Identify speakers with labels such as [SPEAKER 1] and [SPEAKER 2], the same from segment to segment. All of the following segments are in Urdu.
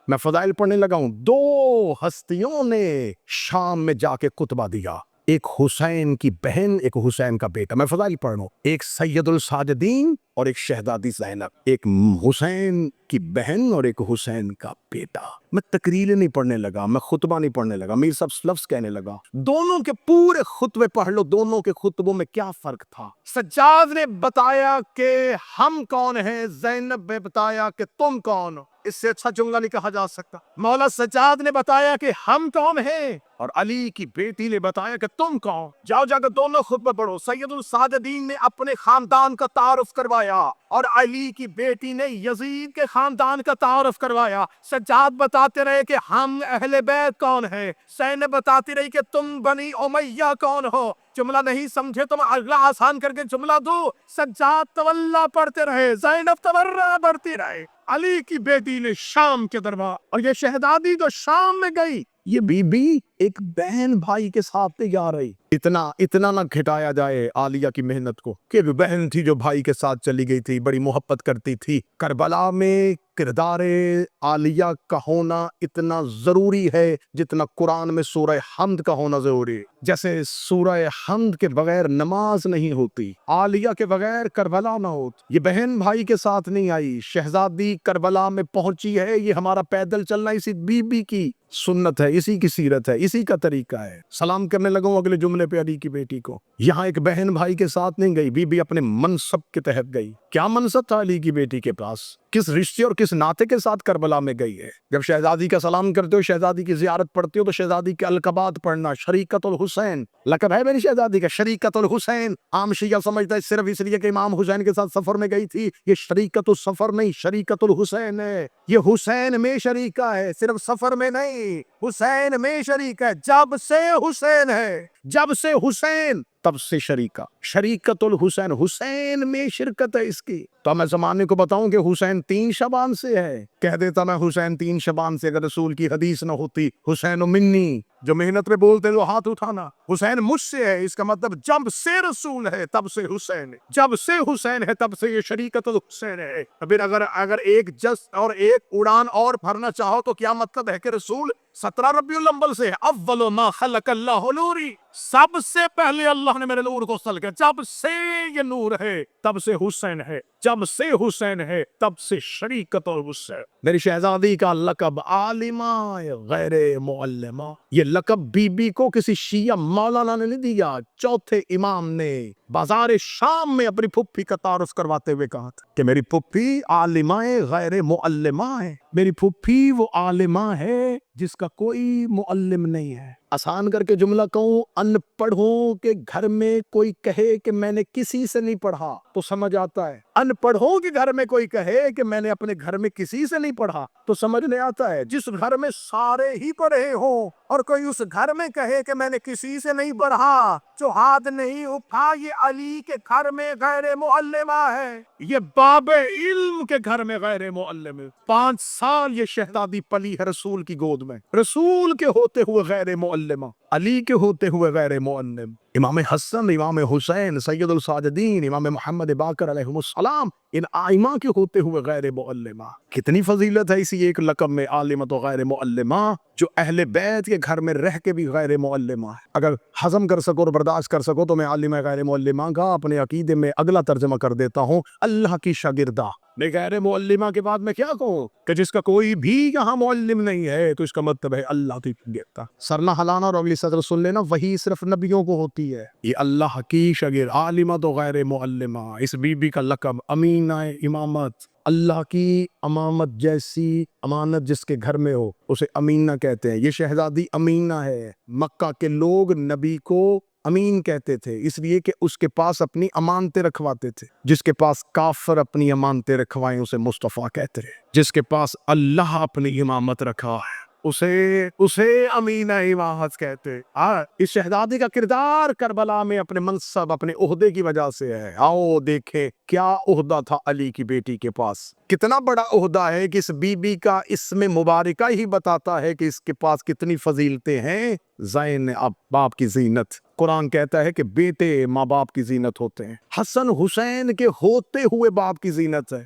[SPEAKER 1] میں فضائل پڑھنے لگا ہوں، دو ہستیوں نے شام میں جا کے خطبہ دیا، ایک حسین کی بہن، ایک حسین کا بیٹا۔ میں فضائل پڑھ رہا ہوں، ایک سید الساجدین اور ایک شہزادی زینب، ایک حسین کی بہن اور ایک حسین کا بیٹا۔ میں تقریر نہیں پڑھنے لگا، میں خطبہ نہیں پڑھنے لگا، میر صاحب لفظ کہنے لگا، دونوں کے پورے خطبے پڑھ لو، دونوں کے خطبوں میں کیا فرق تھا۔ سجاد نے بتایا کہ ہم کون ہیں، زینب نے بتایا کہ تم کون ہو۔ اس سے اچھا جملہ نہیں کہا جا سکتا۔ مولا سجاد نے بتایا کہ ہم کون ہیں اور علی کی بیٹی نے بتایا کہ تم کون۔ جاؤ جا کر دونوں خطبہ پڑھو۔ سید الساجدین نے اپنے خاندان کا تعارف کروایا اور علی کی بیٹی نے یزید کے خاندان کا تعارف کروایا۔ سجاد بتاتے رہے کہ ہم اہل بیت کون ہیں، زینب بتاتی رہی کہ تم بنی امیہ کون ہو۔ جملہ نہیں سمجھے تو میں اگلا آسان کر کے جملہ دوں۔ سجاد تولا پڑھتے رہے، زینب تورا پڑھتی رہے۔ علی کی بیٹی نے شام کے دربار، اور یہ شہزادی جو شام میں گئی، یہ بی بی ایک بہن بھائی کے ساتھ تیار رہی۔ اتنا نہ گھٹایا جائے عالیہ کی محنت کو، کہ بہن تھی جو بھائی کے ساتھ چلی گئی تھی، بڑی محبت کرتی تھی۔ کربلا میں کردار عالیہ کا ہونا اتنا ضروری ہے جتنا قرآن میں سورہ حمد کا ہونا ضروری ہے۔ جیسے سورہ حمد کے بغیر نماز نہیں ہوتی، عالیہ کے بغیر کربلا نہ ہوتی۔ یہ بہن بھائی کے ساتھ نہیں آئی، شہزادی کربلا میں پہنچی ہے۔ یہ ہمارا پیدل چلنا اسی بی بی کی سنت ہے، اسی کی سیرت ہے، اسی کا طریقہ ہے۔ سلام کرنے لگا ہوں اگلے جملے پہ علی کی بیٹی کو۔ یہاں ایک بہن بھائی کے ساتھ نہیں گئی، بی بی اپنے منصب کے تحت گئی۔ کیا منصب تھا علی کی بیٹی کے پاس؟ کس رشتے اور کس ناطے کے ساتھ کربلا میں گئی ہے؟ جب شہزادی کا سلام کرتے ہو، شہزادی کی زیارت پڑھتے ہو، تو شہزادی کے القابات پڑھنا۔ شریکت الحسین لقب ہے میری شہزادی کا، شریکت الحسین۔ عام شیعہ سمجھتا ہے صرف اس لیے کہ امام حسین کے ساتھ سفر میں گئی تھی۔ یہ شریکت السفر نہیں، شریکت الحسین ہے۔ یہ حسین میں شریکہ ہے، صرف سفر میں نہیں، حسین میں شریک ہے۔ جب سے حسین ہے، جب سے حسین تب سے شریکہ، شریکت الحسین، حسین میں شرکت ہے اس کی۔ تو میں زمانے کو بتاؤں کہ حسین 3 شعبان سے ہے، کہہ دیتا میں حسین 3 شعبان سے، اگر رسول کی حدیث نہ ہوتی۔ حسین منی، جو محنت میں بولتے ہیں وہ ہاتھ اٹھانا، حسین مجھ سے ہے، اس کا مطلب جب سے رسول ہے تب سے حسین ہے، جب سے حسین ہے تب سے یہ شریکت الحسین ہے۔ پھر اگر ایک جس اور ایک اڑان اور بھرنا چاہو تو کیا مطلب ہے کہ رسول 17 ربیع الاول سے اول ما خلق اللہ نوری، سب سے پہلے اللہ نے میرے نور کو خلق کیا، جب سے یہ نور ہے تب سے حسین ہے، جب سے حسین ہے تب سے شریکت الحسین۔ میری شہزادی کا لقب عالمہ غیر معلمہ، یہ لقب بی بی کو کسی شیعہ مولانا نے نہیں دیا، چوتھے امام نے بازار شام میں اپنی پھپھی کا تعارف کرواتے ہوئے کہا تھا کہ میری پھپھی عالمہ غیر معلمہ ہے، میری پھپھی وہ عالمہ ہے جس کا کوئی معلم نہیں ہے۔ آسان کر کے جملہ کہوں، ان پڑھوں کے گھر میں کوئی کہے کہ میں نے کسی سے نہیں پڑھا تو سمجھ آتا ہے، ان پڑھوں کے گھر میں کوئی کہے کہ میں نے اپنے گھر میں کسی سے نہیں پڑھا تو سمجھ نہیں آتا ہے۔ جس گھر میں سارے ہی پڑھے ہوں اور کوئی اس گھر میں کہے کہ میں نے کسی سے نہیں پڑھا، جو ہاتھ نہیں اٹھا، یہ علی کے گھر میں غیر معلمہ ہے، یہ باب علم کے گھر میں غیر معلم ہے۔ 5 سال یہ شہزادی پلی ہے رسول کی گود میں، رسول کے ہوتے ہوئے غیر معلمہ، علی کے ہوتے ہوئے غیر معلم، امام حسن، امام حسین، سید الساجدین، امام محمد باقر علیہ السلام، ان آئمہ کے ہوتے ہوئے غیر معلمہ۔ کتنی فضیلت ہے اسی ایک لقب میں، عالمہ و غیر معلمہ، جو اہل بیت کے گھر میں رہ کے بھی غیر معلمہ ہے۔ اگر ہضم کر سکو اور برداشت کر سکو تو میں عالمہ غیر معلمہ کا اپنے عقیدے میں اگلا ترجمہ کر دیتا ہوں، اللہ کی شاگردہ۔ میں غیر معلمہ کے بعد میں کیا کہوں کہ جس کا کوئی بھی یہاں معلم نہیں ہے تو اس کا مطلب ہے اللہ کی شاگردہ۔ سر نہ ہلانا اور اگلی سطر سن لینا، وہی صرف نبیوں کو ہوتی ہے، یہ اللہ کی شاگرد، عالمہ تو غیر معلمہ۔ اس بی بی کا لقب امینہ امامت، اللہ کی امامت جیسی امانت جس کے گھر میں ہو اسے امینہ کہتے ہیں۔ یہ شہزادی امینہ ہے۔ مکہ کے لوگ نبی کو امین کہتے تھے اس لیے کہ اس کے پاس اپنی امانتیں رکھواتے تھے۔ جس کے پاس کافر اپنی امانتیں رکھوائیں اسے مصطفیٰ کہتے ہیں۔ جس کے پاس اللہ اپنی امامت رکھا ہے اسے امینہ امامت کہتے ہیں۔ اس شہزادی کا کردار کربلا میں اپنے منصب، اپنے عہدے کی وجہ سے ہے۔ آؤ دیکھیں کیا عہدہ تھا علی کی بیٹی کے پاس، کتنا بڑا عہدہ ہے کہ اس بی بی کا اسم مبارکہ ہی بتاتا ہے کہ اس کے پاس کتنی فضیلتیں ہیں۔ زین اب باپ کی زینت، قرآن کہتا ہے کہ بیٹے ماں باپ کی زینت ہوتے ہیں، حسن حسین کے ہوتے ہوئے باپ کی زینت ہے۔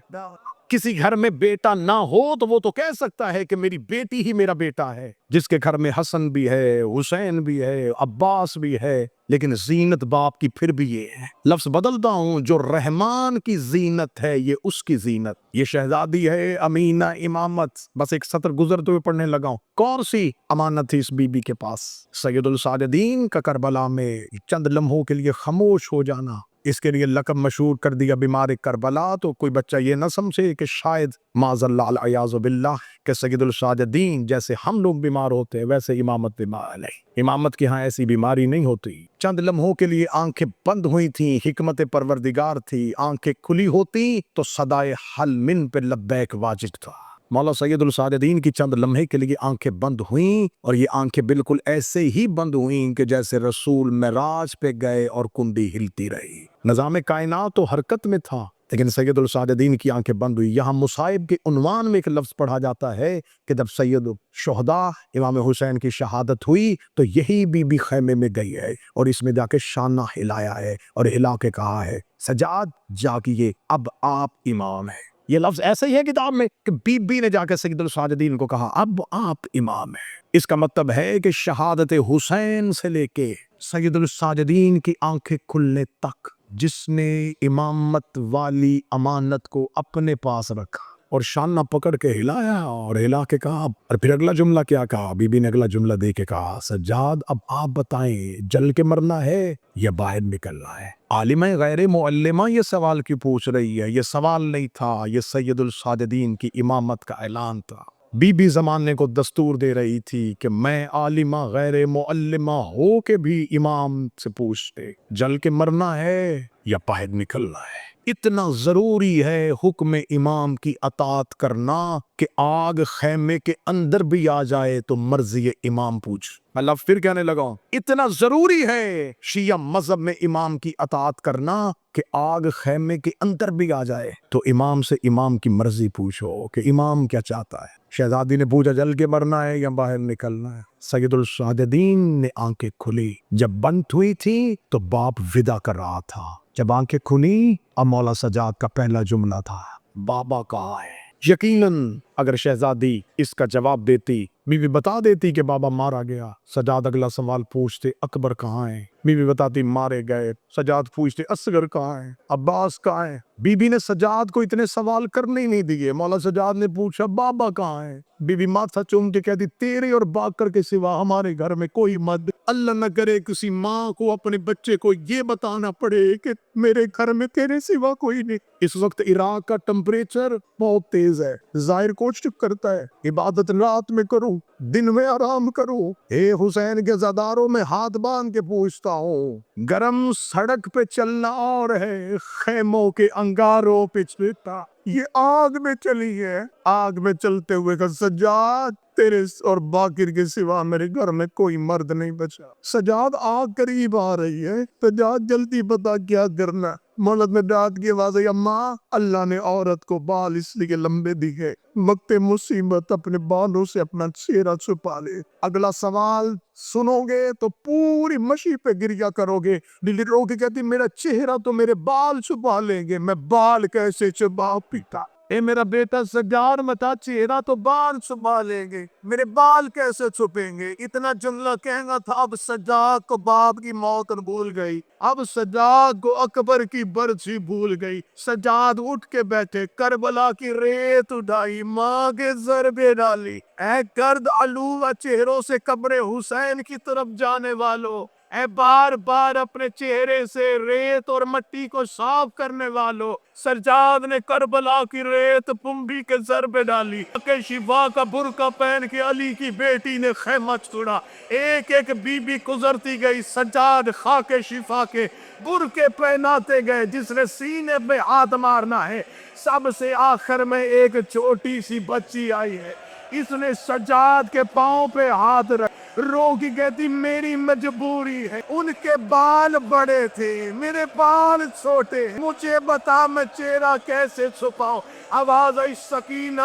[SPEAKER 1] کسی گھر میں بیٹا نہ ہو تو وہ تو کہہ سکتا ہے کہ میری بیٹی ہی میرا بیٹا ہے. جس کے گھر میں حسن بھی ہے، حسین بھی ہے، عباس بھی ہے، لیکن زینت باپ کی پھر بھی یہ ہے. لفظ بدلتا ہوں، جو رحمان کی زینت ہے یہ اس کی زینت. یہ شہزادی ہے امینہ امامت. بس ایک سطر گزرتے ہوئے پڑھنے لگا ہوں. کون سی امانت تھی اس بی بی کے پاس؟ سید الساجدین کا کربلا میں چند لمحوں کے لیے خاموش ہو جانا. اس کے لیے لقب مشہور کر دیا بیمار کربلا. تو کوئی بچہ یہ نہ سمجھے کہ شاید معاذ اللہ العیاذ باللہ کہ سید الساجدین جیسے ہم لوگ بیمار ہوتے ہیں ویسے امامت بیمار نہیں. امامت کے ہاں ایسی بیماری نہیں ہوتی. چند لمحوں کے لیے آنکھیں بند ہوئی تھیں، حکمت پروردگار تھی. آنکھیں کھلی ہوتی تو صدائے حل من پہ لبیک واجب تھا. مولا سید الساجدین کی چند لمحے کے لیے آنکھیں بند ہوئیں، اور یہ آنکھیں بالکل ایسے ہی بند ہوئیں کہ جیسے رسول معراج پہ گئے اور کنڈی ہلتی رہی. نظام کائنات تو حرکت میں تھا لیکن سید الساجدین کی آنکھیں بند ہوئی. یہاں مصائب کے عنوان میں ایک لفظ پڑھا جاتا ہے کہ جب سید شہداء امام حسین کی شہادت ہوئی تو یہی بی بی خیمے میں گئی ہے اور اس میں جا کے شانہ ہلایا ہے اور ہلا کے کہا ہے سجاد جاگیے اب آپ امام ہیں. یہ لفظ ایسے ہی ہے کتاب میں کہ بی بی نے جا کے سید الساجدین کو کہا اب آپ امام ہیں. اس کا مطلب ہے کہ شہادت حسین سے لے کے سید الساجدین کی آنکھیں کھلنے تک جس نے امامت والی امانت کو اپنے پاس رکھا اور شانہ پکڑ کے ہلایا اور ہلا کے کہا. اور پھر اگلا جملہ کیا کہا؟ بی بی نے اگلا جملہ دے کے کہا سجاد اب آپ بتائیں جل کے مرنا ہے یا باہر نکلنا ہے؟ عالمہ غیر معلمہ یہ سوال کیوں پوچھ رہی ہے؟ یہ سوال نہیں تھا، یہ سید الساجدین کی امامت کا اعلان تھا. بی بی زمانے کو دستور دے رہی تھی کہ میں عالمہ غیر معلمہ ہو کے بھی امام سے پوچھتے جل کے مرنا ہے یا باہر نکلنا ہے. اتنا ضروری ہے حکم امام کی اطاعت کرنا کہ آگ خیمے کے اندر بھی آ جائے تو مرضی امام پوچھ. اللہ پھر کہنے لگا اتنا ضروری ہے شیعہ مذہب میں امام کی اطاعت کرنا کہ آگ خیمے کے اندر بھی آ جائے تو امام سے امام کی مرضی پوچھو کہ امام کیا چاہتا ہے. شہزادی نے پوچھا جل کے مرنا ہے یا باہر نکلنا ہے؟ سید الساجدین نے آنکھیں کھلی. جب بند ہوئی تھی تو باپ ودا کر رہا تھا. جب آنکھیں کھلی اب مولا سجاد کا پہلا جملہ تھا بابا کہاں ہے؟ یقیناً اگر شہزادی اس کا جواب دیتی بی بی بتا دیتی کہ بابا مارا گیا. سجاد اگلا سوال پوچھتے اکبر کہاں ہے؟ بی بی بتاتی مارے گئے. سجاد پوچھتے اصغر کہاں ہے؟ عباس کہاں ہے؟ بی بی نے سجاد کو اتنے سوال کرنے ہی نہیں دیے. مولا سجاد نے پوچھا بابا کہاں ہے؟ بی بی ماتھا چوم کے کہتی تیرے اور باکر کے سوا ہمارے گھر میں کوئی مد. اللہ نہ کرے کسی ماں کو اپنے بچے کو یہ بتانا پڑے کہ میرے گھر میں تیرے سوا کوئی نہیں. اس وقت عراق کا ٹمپریچر بہت تیز ہے. ظاہر کو چپ کرتا ہے عبادت رات میں کروں دن میں آرام کروں. اے حسین کے زاداروں میں ہاتھ باندھ کے پوچھتا ہوں گرم سڑک پہ چلنا اور ہے خیموں کے انگاروں پہ چلتا. یہ آگ میں چلی ہے. آگ میں چلتے ہوئے کا سجاد تیرے اور باقر کے سوا میرے گھر میں کوئی مرد نہیں بچا. سجاد آگ قریب آ رہی ہے. سجاد جلدی بتا کیا کرنا. مولد میں رات کی آواز ہے اماں اللہ نے عورت کو بال اس لیے لمبے دیے وقت مصیبت اپنے بالوں سے اپنا چہرہ چھپا لے. اگلا سوال سنو گے تو پوری مشی پہ گریا کرو گے. دلی رو کے کہتی میرا چہرہ تو میرے بال چھپا لیں گے. میں بال کیسے چھپا پیتا؟ اے میرا بیٹا سجاد متا چہرہ تو بال چھپا لیں گے میرے بال کیسے چھپیں گے؟ اتنا جملہ کہنا تھا. اب سجاد کو باپ کی موت بھول گئی. اب سجاد کو اکبر کی برسی بھول گئی. سجاد اٹھ کے بیٹھے کربلا کی ریت اٹھائی ماں کے ضربے ڈالی. اے گرد آلودہ چہروں سے قبر حسین کی طرف جانے والوں، اے بار بار اپنے چہرے سے ریت اور مٹی کو صاف کرنے والوں، سجاد نے کربلا کی ریت پنبی کے ضربے ڈالی. کہ شفا کا برقع پہن کے علی کی بیٹی نے خیمہ چھوڑا. ایک ایک بی بی گزرتی گئی. سجاد خاک شفا کے برقعے پہناتے گئے. جس نے سینے پہ ہاتھ مارنا ہے سب سے آخر میں ایک چھوٹی سی بچی آئی ہے. اس نے سجاد کے پاؤں پہ ہاتھ رکھ رو کے کہتی میری مجبوری ہے، ان کے بال بڑے تھے، میرے بال چھوٹے، مجھے بتا میں چہرہ کیسے چھپاؤں۔ آواز آئی سکینہ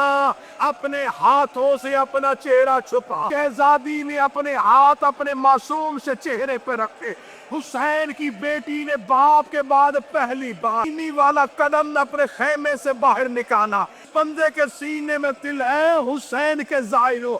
[SPEAKER 1] اپنے ہاتھوں سے اپنا چہرہ چھپا۔ شہزادی نے اپنے ہاتھ اپنے معصوم سے چہرے پہ رکھے۔ حسین کی بیٹی نے باپ کے بعد پہلی بار سینے والا قدم اپنے خیمے سے باہر نکالا۔ بندے کے سینے میں دل ہے، حسین کے ظاہر ہو۔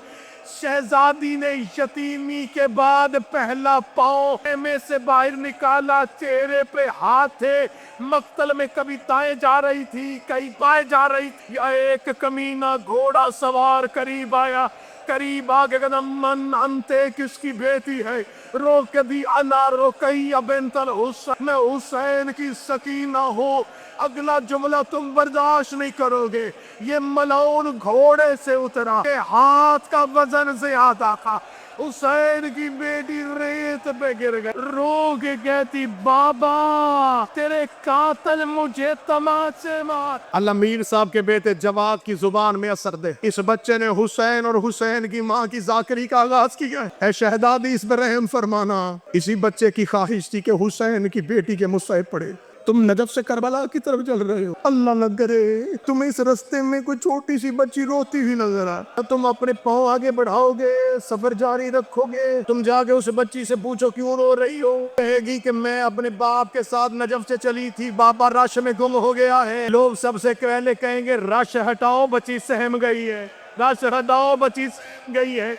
[SPEAKER 1] شہزادی نے یتیمی کے بعد پہلا پاؤں خیمے سے باہر نکالا، چہرے پہ ہاتھ تھے۔ مقتل میں کبھی دائیں جا رہی تھی، کہیں بائیں جا رہی تھی۔ یا ایک کمینہ گھوڑا سوار قریب آیا، قریب آگے کہا من انتے، کس کی بیٹی ہے؟ رو کے دی انا رقیہ بنت الحسین، میں حسین کی سکینہ ہوں۔ اگلا جملہ تم برداشت نہیں کرو گے، یہ ملعون گھوڑے سے اترا، کہ ہاتھ کا وزن زیادہ تھا۔ حسین کی بیٹی ریت پہ گر گئی، رو کے کہتی بابا تیرے قاتل مجھے تماچے مار۔ اللہ میر صاحب کے بیٹے جواد کی زبان میں اثر دے، اس بچے نے حسین اور حسین کی ماں کی ذاکری کا آغاز کیا ہے۔ اے شہزادی اس پر رحم فرمانا، اسی بچے کی خواہش تھی کہ حسین کی بیٹی کے مصائب پڑے۔ تم نجف سے کربلا کی طرف چل رہے ہو، اللہ نہ کرے تم اس رستے میں کوئی چھوٹی سی بچی روتی ہوئی نظر آئے۔ تم اپنے پاؤں آگے بڑھاؤ گے، سفر جاری رکھو گے، تم جا کے اس بچی سے پوچھو کیوں رو رہی ہو، کہے گی کہ میں اپنے باپ کے ساتھ نجف سے چلی تھی، بابا رش میں گم ہو گیا ہے۔ لوگ سب سے پہلے کہیں گے رش ہٹاؤ بچی سہم گئی ہے، رش ہٹاؤ بچی سہم گئی ہے۔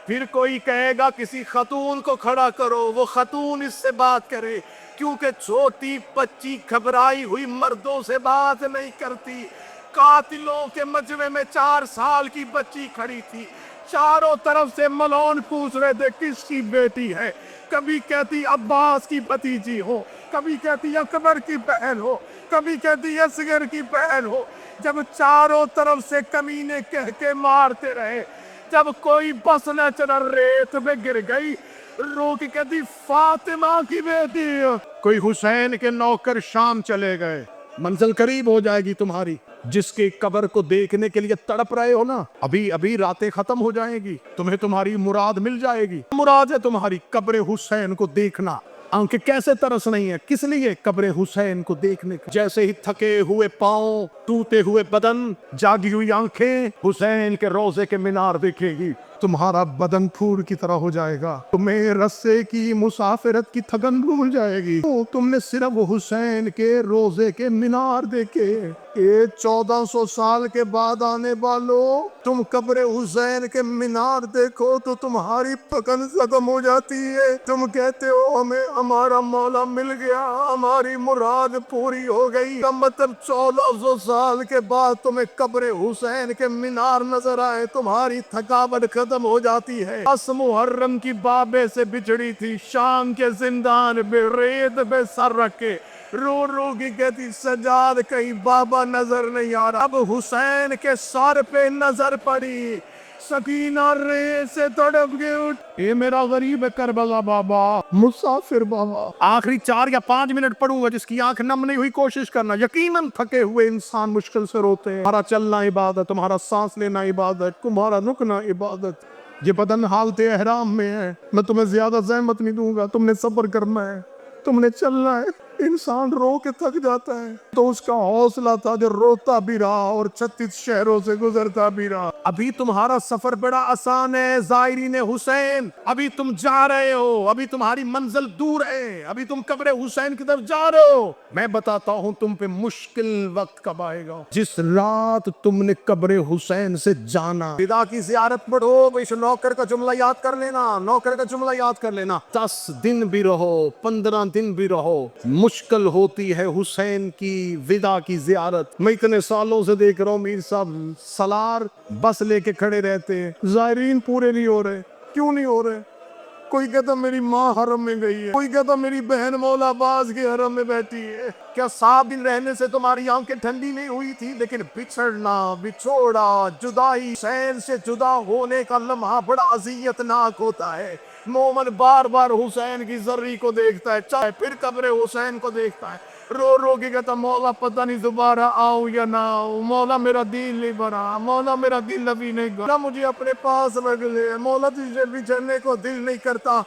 [SPEAKER 1] پھر کوئی کہے گا کسی خاتون کو کھڑا کرو، وہ خاتون اس سے بات کرے، کیونکہ چھوٹی بچی گھبرائی ہوئی مردوں سے بات نہیں کرتی۔ قاتلوں کے مجمع میں 4 سال کی بچی کھڑی تھی، چاروں طرف سے ملعون پوچھ رہے تھے کس کی بیٹی ہے، کبھی کہتی عباس کی بھتیجی ہو، کبھی کہتی اکبر کی بہن ہو، کبھی کہتی اصغر کی بہن ہو۔ جب چاروں طرف سے کمینے کہہ کے مارتے رہے، جب کوئی بس نہ چلا، ریت میں گر گئی، رو کے کہتی فاطمہ کی بیٹی۔ کوئی حسین کے نوکر شام چلے گئے، منزل قریب ہو جائے گی تمہاری، جس کی قبر کو دیکھنے کے لیے تڑپ رہے ہو نا، ابھی راتیں ختم ہو جائیں گی، تمہیں تمہاری مراد مل جائے گی۔ مراد ہے تمہاری قبر حسین کو دیکھنا۔ آنکھیں کیسے ترس نہیں ہے، کس لیے؟ قبر حسین کو دیکھنے کا۔ جیسے ہی تھکے ہوئے پاؤں، ٹوٹے ہوئے بدن، جاگی ہوئی آنکھیں حسین کے روضے کے مینار دیکھے گی، تمہارا بدن پھول کی طرح ہو جائے گا، تمہیں رسے کی مسافرت کی تھکن بھول جائے گی۔ تم نے صرف حسین کے روضے کے مینار دیکھے، یہ 1400 سال کے بعد آنے والوں، تم قبر حسین کے مینار دیکھو تو تمہاری پکن ختم ہو جاتی ہے، تم کہتے ہو ہمیں ہمارا مولا مل گیا، ہماری مراد پوری ہو گئی۔ کا مطلب 1400 سال کے بعد تمہیں قبر حسین کے مینار نظر آئے، تمہاری تھکاوٹ ختم ہو جاتی ہے۔ اس محرم کی بابے سے بچھڑی تھی، شام کے زندان میں ریت پہ سر رکھے رو رو کی کہتی سجاد کہیں بابا نظر نہیں آ رہا۔ اب حسین کے سر پہ نظر پڑی، سکینہ ریت سے تڑپ کے اٹھ، اے میرا غریب کربلا بابا، مسافر بابا۔ آخری 4 یا 5 منٹ پڑھوں گا، جس کی آنکھ نم نہیں ہوئی کوشش کرنا، یقیناً تھکے ہوئے انسان مشکل سے روتے ہیں۔ تمہارا چلنا عبادت، تمہارا سانس لینا عبادت، تمہارا رکنا عبادت، یہ بدن حالت احرام میں ہے، میں تمہیں زیادہ زحمت نہیں دوں گا، تم نے صبر کرنا ہے، تم نے چلنا ہے۔ انسان رو کے تھک جاتا ہے تو اس کا حوصلہ تھا جو روتا بھی رہا اور 36 شہروں سے گزرتا بھی رہا۔ ابھی تمہارا سفر بڑا آسان ہے زائرین حسین، ابھی تم جا رہے ہو، ابھی تمہاری منزل دور ہے، ابھی تم قبر حسین کی طرف جا رہے ہو۔ میں بتاتا ہوں تم پہ مشکل وقت کب آئے گا، جس رات تم نے قبر حسین سے جانا۔ فدا کی زیارت پڑھو، اس نوکر کا جملہ یاد کر لینا، نوکر کا جملہ یاد کر لینا، 10 دن بھی رہو، 15 دن بھی رہو، مشکل ہوتی ہے حسین کی ودا کی زیارت۔ میں اتنے سالوں سے دیکھ رہا ہوں میر صاحب سالار بس لے کے کھڑے رہتے ہیں، زائرین پورے نہیں ہو رہے، کیوں نہیں ہو رہے؟ کوئی کہتا میری ماں حرم میں گئی ہے، کوئی کہتا میری بہن مولا عباس کے حرم میں بیٹھی ہے۔ کیا 7 دن رہنے سے تمہاری آنکھیں ٹھنڈی نہیں ہوئی تھی؟ لیکن بچھڑنا، بچھوڑا، جدائی، حسین سے جدا ہونے کا لمحہ بڑا اذیت ناک ہوتا ہے۔ مومن بار بار حسین کی زری کو دیکھتا ہے، چاہے پھر قبر حسین کو دیکھتا ہے، رو رو کے کہتا مولا پتہ نہیں دوبارہ آؤں یا نہ آؤں، مولا میرا دل نہیں بھرا، مولا میرا دل ابھی نہیں بھرا، مجھے اپنے پاس رکھ لے، مولا تجھے بچھڑنے کو دل نہیں کرتا۔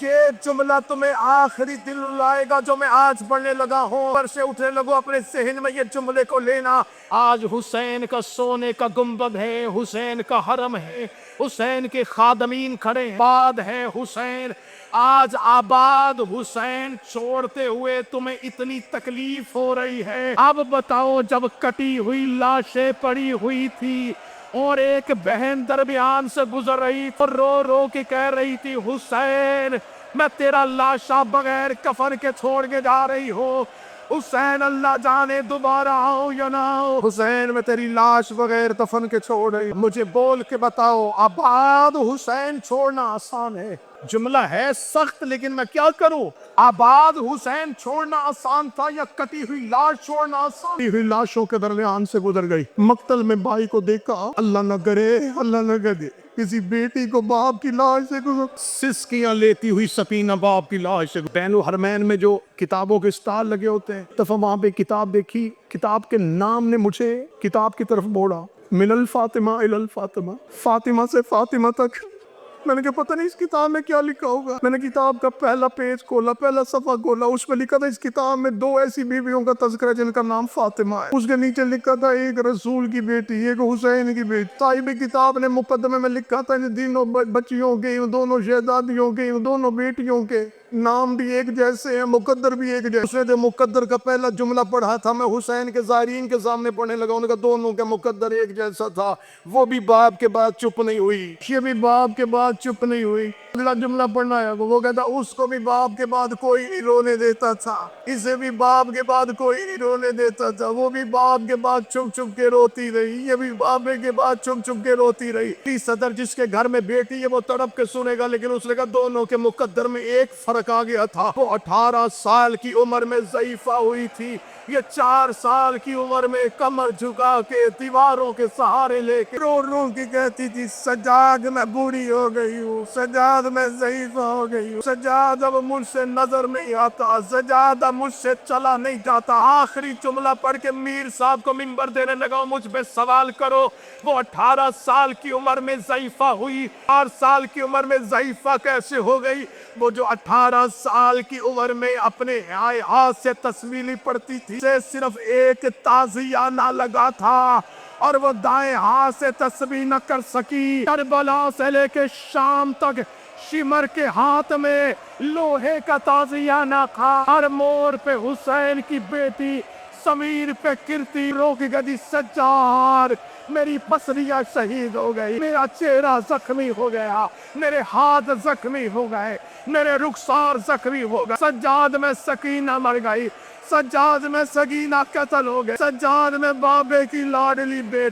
[SPEAKER 1] یہ جملہ تمہیں آخری دل لائے گا جو میں آج پڑھنے لگا ہوں، پر سے اٹھنے لگو اپنے ذہن میں یہ جملے کو لینا۔ آج حسین کا سونے کا گنبد ہے، حسین کا حرم ہے، حسین کے خادمین کھڑے ہیں، آباد ہے حسین، آج آباد حسین چھوڑتے ہوئے تمہیں اتنی تکلیف ہو رہی ہے۔ اب بتاؤ، جب کٹی ہوئی لاشیں پڑی ہوئی تھی اور ایک بہن درمیان سے گزر رہی تو رو رو کے کہہ رہی تھی حسین میں تیرا لاشا بغیر کفن کے چھوڑ کے جا رہی ہوں، حسین اللہ جانے دوبارہ آؤ یا نہ آؤ، حسین میں تیری لاش بغیر دفن کے چھوڑ رہی ہوں، مجھے بول کے بتاؤ آباد حسین چھوڑنا آسان ہے؟ جملہ ہے سخت، لیکن میں کیا کروں؟ آباد حسین چھوڑنا آسان تھا یا کٹی ہوئی لاش چھوڑنا آسان؟ کٹی ہوئی لاشوں کے درمیان سے گزر گئی، مقتل میں بھائی کو دیکھا، اللہ نہ کرے، اللہ نہ کرے کسی بیٹی کو باپ کی لاش سے گزر، سسکیاں لیتی ہوئی سفینہ باپ کی لاش سے، بین الحرمین میں جو کتابوں کے اسٹال لگے ہوتے ہیں، دفعہ وہاں پہ کتاب دیکھی، کتاب کے نام نے مجھے کتاب کی طرف موڑا، من الفاطمہ الی الفاطمہ، فاطمہ سے فاطمہ تک۔ میں نے کہا پتہ نہیں اس کتاب میں کیا لکھا ہوگا، میں نے کتاب کا پہلا پیج کھولا، پہلا صفحہ کھولا، اس میں لکھا تھا اس کتاب میں 2 ایسی بیویوں کا تذکرہ جن کا نام فاطمہ ہے، اس کے نیچے لکھا تھا ایک رسول کی بیٹی، ایک حسین کی بیٹی، صاحب کتاب نے مقدمے میں لکھا تھا ان دونوں بچیوں کے، ان دونوں شہزادیوں کے، ان دونوں بیٹیوں کے نام بھی ایک جیسے ہیں، مقدر بھی ایک جیسے۔ اس نے جو مقدر کا پہلا جملہ پڑھا تھا میں حسین کے زائرین کے سامنے پڑھنے لگا، ان کا دونوں کا مقدر ایک جیسا تھا، وہ بھی باپ کے بعد چپ نہیں ہوئی، یہ بھی باپ کے بعد چپ نہیں ہوئی۔ اگلا جملہ پڑھنا ہے، وہ کہتا اس کو بھی باپ کے بعد کوئی نہیں رونے دیتا تھا، اسے بھی باپ کے بعد کوئی نہیں رونے دیتا تھا، وہ بھی باپ کے بعد چپ چپ کے روتی رہی، یہ بھی باپ کے بعد چپ چپ کے روتی رہی۔ صدر جس کے گھر میں بیٹی ہے وہ تڑپ کے سنے گا، لیکن اس نے کہا دونوں کے مقدر میں ایک فرق آ گیا تھا، وہ 18 سال کی عمر میں ضعیفہ ہوئی تھی، یہ 4 سال کی عمر میں کمر جھکا کے دیواروں کے سہارے لے کے رو رو کے کہتی تھی سجاد میں بوڑھی ہو گئی ہوں، سجاد میں ضعیفہ ہو گئی ہوں، سجاد اب مجھ سے نظر نہیں آتا، سجاد اب مجھ سے چلا نہیں جاتا۔ آخری جملہ پڑھ کے میر صاحب کو منبر دینے لگا، مجھ پہ سوال کرو وہ 18 سال کی عمر میں ضعیفہ ہوئی، 4 سال کی عمر میں ضعیفہ کیسے ہو گئی؟ وہ جو 18 سال کی عمر میں اپنے ہاتھ سے تسبیح پڑھتی تھی، سے صرف ایک تعزیہ نہ لگا تھا اور وہ دائیں ہاتھ سے تسبیح نہ کر سکی، کربلا سے لے کے شام تک شمر کے ہاتھ میں لوہے کا تعزیہ نہ تھا، ہر موڑ پہ حسین کی بیٹی سمیر پہ کرتی رو کے گدی سجاد میری پسریاں شہید ہو گئی، میرا چہرہ زخمی ہو گیا، میرے ہاتھ زخمی ہو گئے، میرے رخسار زخمی ہو گئے، سجاد میں سکینہ مر گئی، سجاد میں سکینہ قتل ہو گئے، سجاد میں بابے کی لاڈلی بیٹی